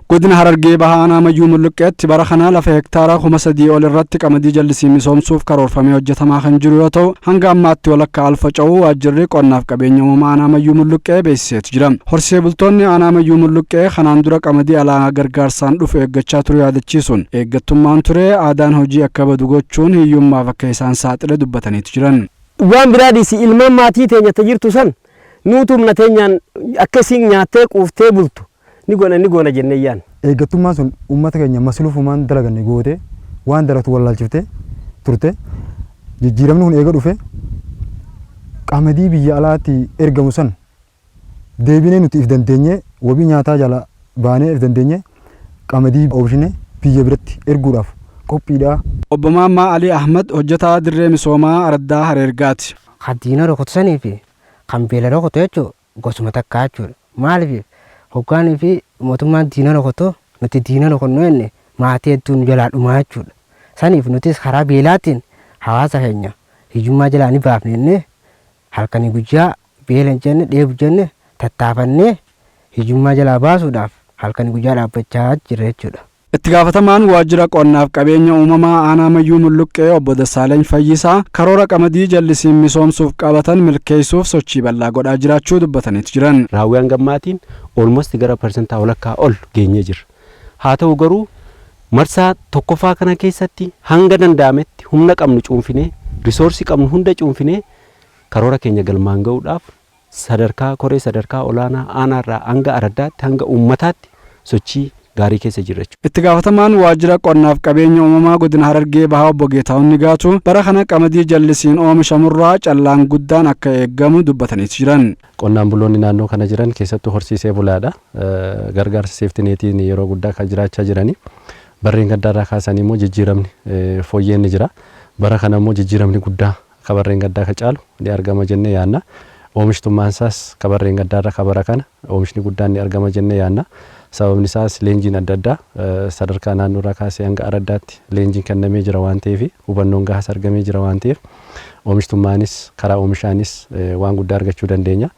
godina Harargee Bahaa aanaa Mayyuu Mulluqqeetti bara kana lafa hektaara 3,000 ol irratti qamadii jallisii misoomsuuf karoorfamee hojjetamaa kan jiru yoo ta'u hanga ammaatti walakkaa alfaca'uu waajjirri qonnaaf qabeenya uumamaa aanaa Mayyuu Mulluqqee beeksiseetu jira. Horsee bultoonni aanaa Mayyuu Mulluqqee kanaan dura qamadii alaa gargaarsaan dhufu eeggachaa ture yaadachiisuun eeggattummaan ture aadaan hojii akka badu gochuun hiyyummaaf akka isaan saaxile dubbataniitu jiran. Waan biraadis ilmaan maatii teenya tajirtu san nuutumna teenyaan akka isin nyaattee quuftee bultu ni goona jennee yaan. Eeggattummaan sun uummata keenya masluufumaan dalaganne goote waan dalatu wallaalchiftee turte jijjiiramni kun eega dhufe qamadii biyya alaatti ergamu san deebinee nuti if dandeenye wabii nyaataa jala baanee if dandeenye qamadii oomishne biyya biratti erguudhaaf qophiidha. Obbo Maammaa Alii Ahmad hojjetaa dirree misoomaa Araddaa Hareergaati. Diina rokotsanii fi kan beela rokotu jechuun gosuma takkaa jechuudha. Maaliif hoggaanii fi mootummaan diina rokotu nuti diina rokonnu jenne maatii hedduun jalaa dhumaa jechuudha. Saniif nutis karaa beelaatiin hawaasa keenya hiyyummaa jalaa ni baafne jennee halkanii guyyaa beela hin jenne dheebu jenne tattaafannee hiyyummaa jalaa baasuudhaaf halkanii guyyaa dhaabbachaa jirra jechuudha. Itti gaafatamaan waajjira qonnaaf qabeenya uumamaa aanaa Mayyuu Mulluqqee obbo Dassaaleny Fayyisaa karoora qamadii jallisiin misoomsuuf qabatan milkeessuuf sochii bal'aa godhaa jiraachuu dubbataniitu jiran. Raawwii gammaatiin olmost gara persentaa walakkaa ol geenyee jira. Haa ta'u garuu marsaa tokkoffaa kana keessatti hanga danda'ametti humna qabnu cuunfinee risoorsii qabnu hunda cuunfinee karoora keenya galmaan ga'uudhaaf koree sadarkaa olaanaa aanaarraa hanga araddaatti hanga uummataatti sochii gaarii keessa jira. Itti gaafatamaan waajjira qonnaaf qabeenya uumamaa godina Harargee Bahaa obbo Geetahuun Nigaatu bara kana qamadii jallisiin oomishamurraa callaan guddaan akka eeggamu dubbataniitu jiran. Qonnaan buloonni naannoo kana jiran keessattuu horsiisee bulaadha. Gargaarsa seeftineetiin yeroo guddaa kan jiraachaa jiranii. Barreen gaddaarraa kaasanii immoo jijjiiramni fooyyeenni jira. Bara kana immoo jijjiiramni guddaa ka barreen gaddaa ka caalu ni argama jennee yaanna. Oomishtummaan isaas ka barreen gaddaarraa ka bara kana oomishni guddaan ni argama jennee yaanna. Sababni isaas leenjiin adda addaa sadarkaa naannoorraa kaasee hanga araddaatti leenjiin kennamee jira waan ta'eef hubannoon gahaas argamee jira waan ta'eef oomishtummaanis karaa oomishaanis waan guddaa argachuu dandeenya.